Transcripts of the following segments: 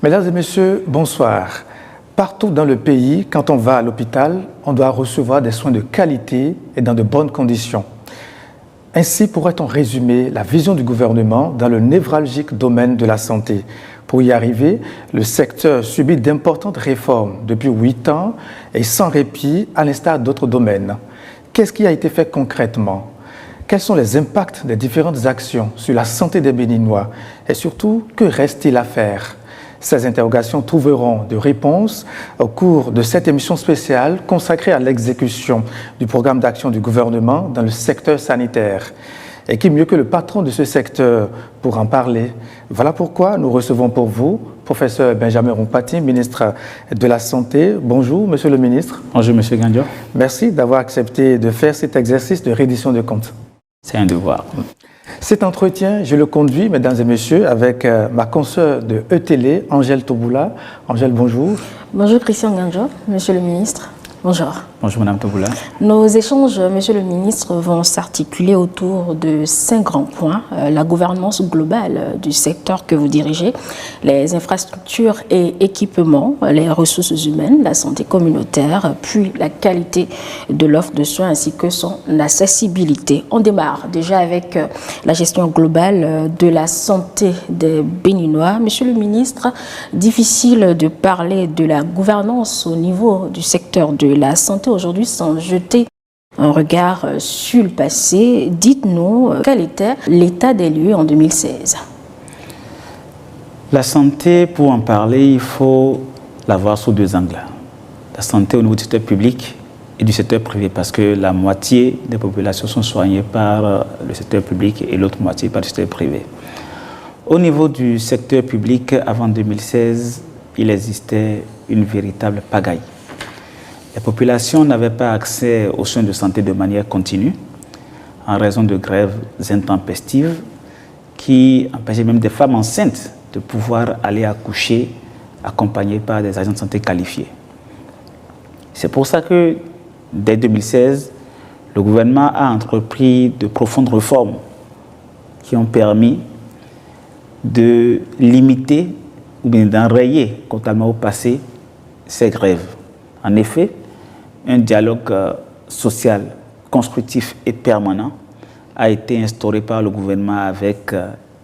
Mesdames et messieurs, bonsoir. Partout dans le pays, quand on va à l'hôpital, on doit recevoir des soins de qualité et dans de bonnes conditions. Ainsi pourrait-on résumer la vision du gouvernement dans le névralgique domaine de la santé. Pour y arriver, le secteur subit d'importantes réformes depuis 8 ans et sans répit à l'instar d'autres domaines. Qu'est-ce qui a été fait concrètement? Quels sont les impacts des différentes actions sur la santé des Béninois? Et surtout, que reste-t-il à faire? Ces interrogations trouveront de réponses au cours de cette émission spéciale consacrée à l'exécution du programme d'action du gouvernement dans le secteur sanitaire. Et qui mieux que le patron de ce secteur pour en parler? Voilà pourquoi nous recevons pour vous professeur Benjamin Rompati, ministre de la Santé. Bonjour, monsieur le ministre. Bonjour, monsieur Gandio. Merci d'avoir accepté de faire cet exercice de reddition de comptes. C'est un devoir. Cet entretien, je le conduis, mesdames et messieurs, avec ma consoeur de E-Télé, Angèle Toboula. Angèle, bonjour. Bonjour, Christian Ganjo, monsieur le ministre. Bonjour. Bonjour, madame Toboula. Nos échanges, monsieur le ministre, vont s'articuler autour de 5 grands points. La gouvernance globale du secteur que vous dirigez, les infrastructures et équipements, les ressources humaines, la santé communautaire, puis la qualité de l'offre de soins ainsi que son accessibilité. On démarre déjà avec la gestion globale de la santé des Béninois. Monsieur le ministre, difficile de parler de la gouvernance au niveau du secteur de la santé aujourd'hui sans jeter un regard sur le passé. Dites-nous quel était l'état des lieux en 2016. La santé, pour en parler, il faut la voir sous 2 angles. La santé au niveau du secteur public et du secteur privé, parce que la moitié des populations sont soignées par le secteur public et l'autre moitié par le secteur privé. Au niveau du secteur public, avant 2016, il existait une véritable pagaille. Les populations n'avaient pas accès aux soins de santé de manière continue en raison de grèves intempestives qui empêchaient même des femmes enceintes de pouvoir aller accoucher accompagnées par des agents de santé qualifiés. C'est pour ça que dès 2016, le gouvernement a entrepris de profondes réformes qui ont permis de limiter ou bien d'enrayer, contrairement au passé, ces grèves. En effet, un dialogue social, constructif et permanent a été instauré par le gouvernement avec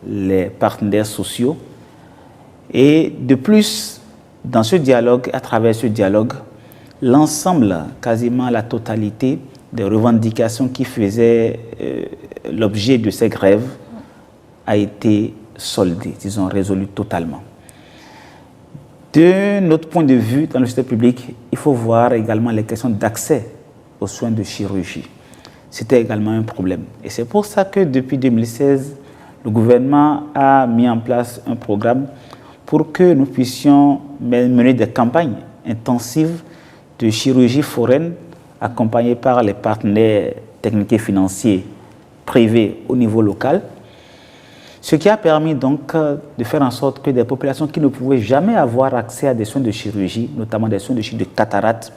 les partenaires sociaux. Et de plus, dans ce dialogue, à travers ce dialogue, l'ensemble, quasiment la totalité des revendications qui faisaient l'objet de ces grèves a été soldée, disons résolue totalement. De notre point de vue, dans le secteur public, il faut voir également les questions d'accès aux soins de chirurgie. C'était également un problème. Et c'est pour ça que depuis 2016, le gouvernement a mis en place un programme pour que nous puissions mener des campagnes intensives de chirurgie foraine accompagnées par les partenaires techniques et financiers privés au niveau local. Ce qui a permis donc de faire en sorte que des populations qui ne pouvaient jamais avoir accès à des soins de chirurgie, notamment des soins de chirurgie de cataracte,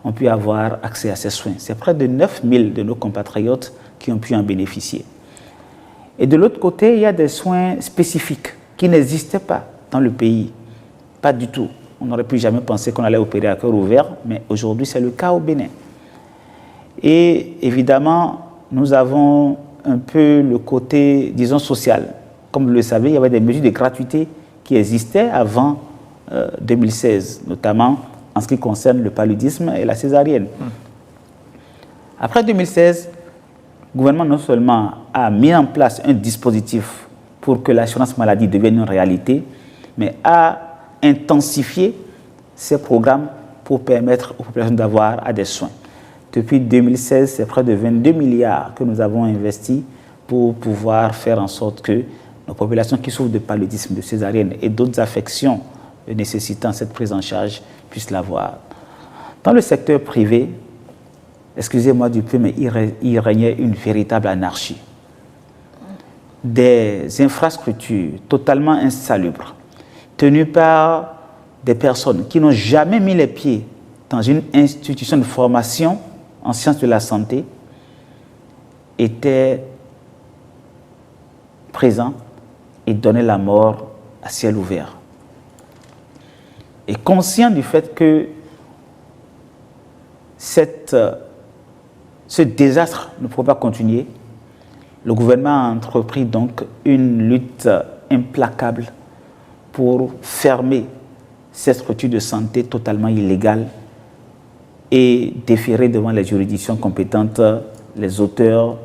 ont pu avoir accès à ces soins. C'est près de 9000 de nos compatriotes qui ont pu en bénéficier. Et de l'autre côté, il y a des soins spécifiques qui n'existaient pas dans le pays. Pas du tout. On n'aurait pu jamais penser qu'on allait opérer à cœur ouvert, mais aujourd'hui c'est le cas au Bénin. Et évidemment, nous avons un peu le côté, disons, social. Comme vous le savez, il y avait des mesures de gratuité qui existaient avant 2016, notamment en ce qui concerne le paludisme et la césarienne. Après 2016, le gouvernement non seulement a mis en place un dispositif pour que l'assurance maladie devienne une réalité, mais a intensifié ces programmes pour permettre aux populations d'avoir des soins. Depuis 2016, c'est près de 22 milliards que nous avons investis pour pouvoir faire en sorte que nos populations qui souffrent de paludisme, de césarienne et d'autres affections nécessitant cette prise en charge puissent l'avoir. Dans le secteur privé, excusez-moi du peu, mais il régnait une véritable anarchie. Des infrastructures totalement insalubres, tenues par des personnes qui n'ont jamais mis les pieds dans une institution de formation en sciences de la santé, étaient présents et donnaient la mort à ciel ouvert. Et conscient du fait que ce désastre ne pourrait pas continuer, le gouvernement a entrepris donc une lutte implacable pour fermer ces structures de santé totalement illégales et déférer devant les juridictions compétentes les auteurs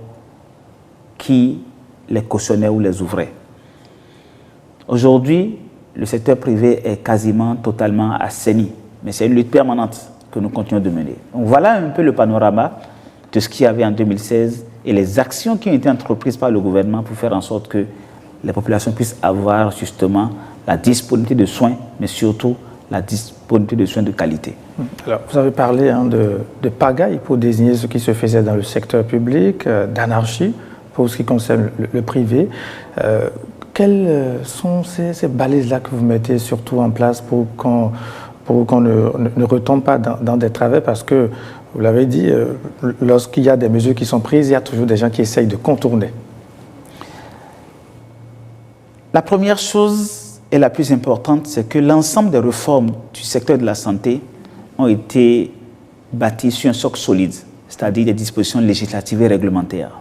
qui les cautionnaient ou les ouvraient. Aujourd'hui, le secteur privé est quasiment totalement assaini, mais c'est une lutte permanente que nous continuons de mener. Donc voilà un peu le panorama de ce qu'il y avait en 2016 et les actions qui ont été entreprises par le gouvernement pour faire en sorte que les populations puissent avoir justement la disponibilité de soins, mais surtout la disponibilité de soins de qualité. Alors, vous avez parlé de pagaille pour désigner ce qui se faisait dans le secteur public, d'anarchie pour ce qui concerne le privé. Quelles sont ces balises-là que vous mettez surtout en place pour qu'on ne retombe pas dans des travers? Parce que, vous l'avez dit, lorsqu'il y a des mesures qui sont prises, il y a toujours des gens qui essayent de contourner. La première chose et la plus importante, c'est que l'ensemble des réformes du secteur de la santé ont été bâties sur un socle solide, c'est-à-dire des dispositions législatives et réglementaires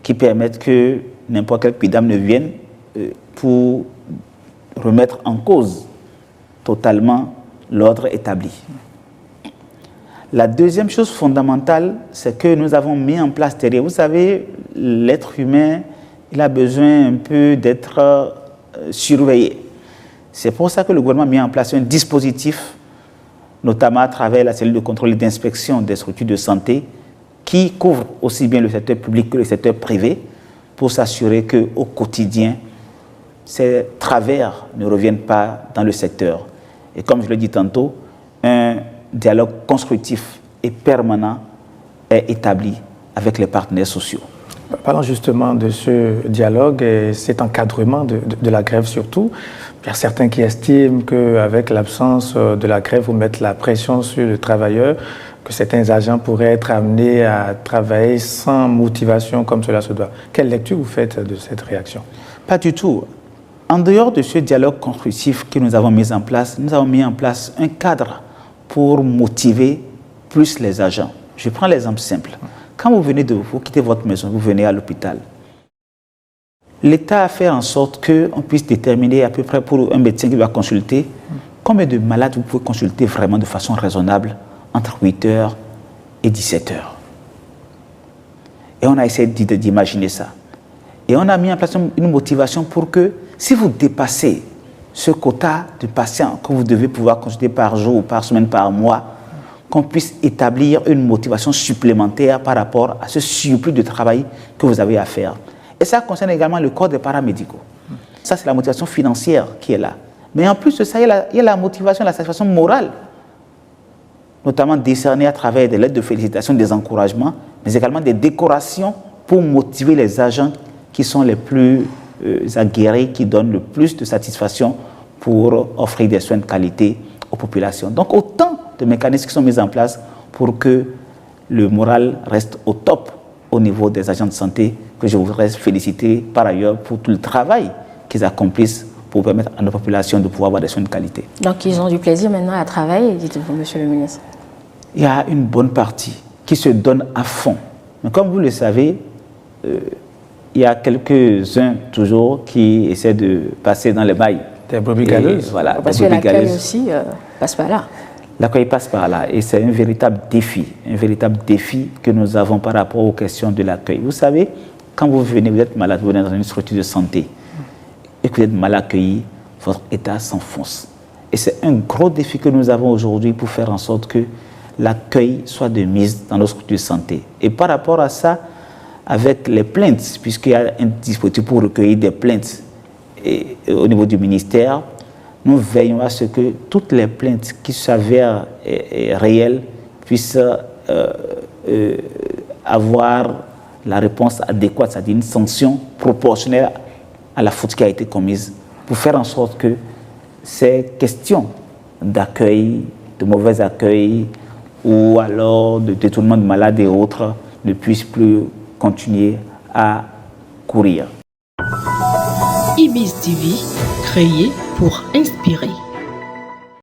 qui permettent que n'importe quel quidam ne vienne pour remettre en cause totalement l'ordre établi. La deuxième chose fondamentale, c'est que nous avons mis en place derrière. Vous savez, l'être humain, il a besoin un peu d'être surveillé. C'est pour ça que le gouvernement a mis en place un dispositif, notamment à travers la cellule de contrôle et d'inspection des structures de santé, qui couvre aussi bien le secteur public que le secteur privé, pour s'assurer qu'au quotidien, ces travers ne reviennent pas dans le secteur. Et comme je l'ai dit tantôt, un dialogue constructif et permanent est établi avec les partenaires sociaux. Parlons justement de ce dialogue et cet encadrement de la grève surtout. Il y a certains qui estiment qu'avec l'absence de la grève, vous mettez la pression sur le travailleur, que certains agents pourraient être amenés à travailler sans motivation comme cela se doit. Quelle lecture vous faites de cette réaction? Pas du tout. En dehors de ce dialogue constructif que nous avons mis en place, nous avons mis en place un cadre pour motiver plus les agents. Je prends l'exemple simple. Quand vous quittez votre maison, vous venez à l'hôpital, l'État a fait en sorte qu'on puisse déterminer à peu près pour un médecin qui va consulter, combien de malades vous pouvez consulter vraiment de façon raisonnable entre 8h et 17h. Et on a essayé d'imaginer ça. Et on a mis en place une motivation pour que si vous dépassez ce quota de patients que vous devez pouvoir consulter par jour, par semaine, par mois, qu'on puisse établir une motivation supplémentaire par rapport à ce surplus de travail que vous avez à faire. Et ça concerne également le corps des paramédicaux. Ça, c'est la motivation financière qui est là. Mais en plus de ça, il y a la motivation, la satisfaction morale, notamment décernée à travers des lettres de félicitations, des encouragements, mais également des décorations pour motiver les agents qui sont les plus aguerris, qui donnent le plus de satisfaction pour offrir des soins de qualité aux populations. Donc autant de mécanismes qui sont mis en place pour que le moral reste au top au niveau des agents de santé, que je voudrais féliciter par ailleurs pour tout le travail qu'ils accomplissent pour permettre à nos populations de pouvoir avoir des soins de qualité. Donc ils ont du plaisir maintenant à travailler, dites-vous, monsieur le ministre? Il y a une bonne partie qui se donne à fond. Mais comme vous le savez, il y a quelques-uns toujours qui essaient de passer dans les mailles. Des brebis galeuses. Voilà, parce que l'accueil aussi passe par là. L'accueil passe par là et c'est un véritable défi que nous avons par rapport aux questions de l'accueil. Vous savez, quand vous venez, vous êtes malade, vous venez dans une structure de santé et que vous êtes mal accueilli, votre état s'enfonce. Et c'est un gros défi que nous avons aujourd'hui pour faire en sorte que l'accueil soit de mise dans nos structures de santé. Et par rapport à ça, avec les plaintes, puisqu'il y a un dispositif pour recueillir des plaintes au niveau du ministère, nous veillons à ce que toutes les plaintes qui s'avèrent réelles puissent avoir la réponse adéquate, c'est-à-dire une sanction proportionnelle à la faute qui a été commise, pour faire en sorte que ces questions d'accueil, de mauvais accueil, ou alors de détournement de malades et autres ne puissent plus continuer à courir. Ibis TV, créé pour inspirer.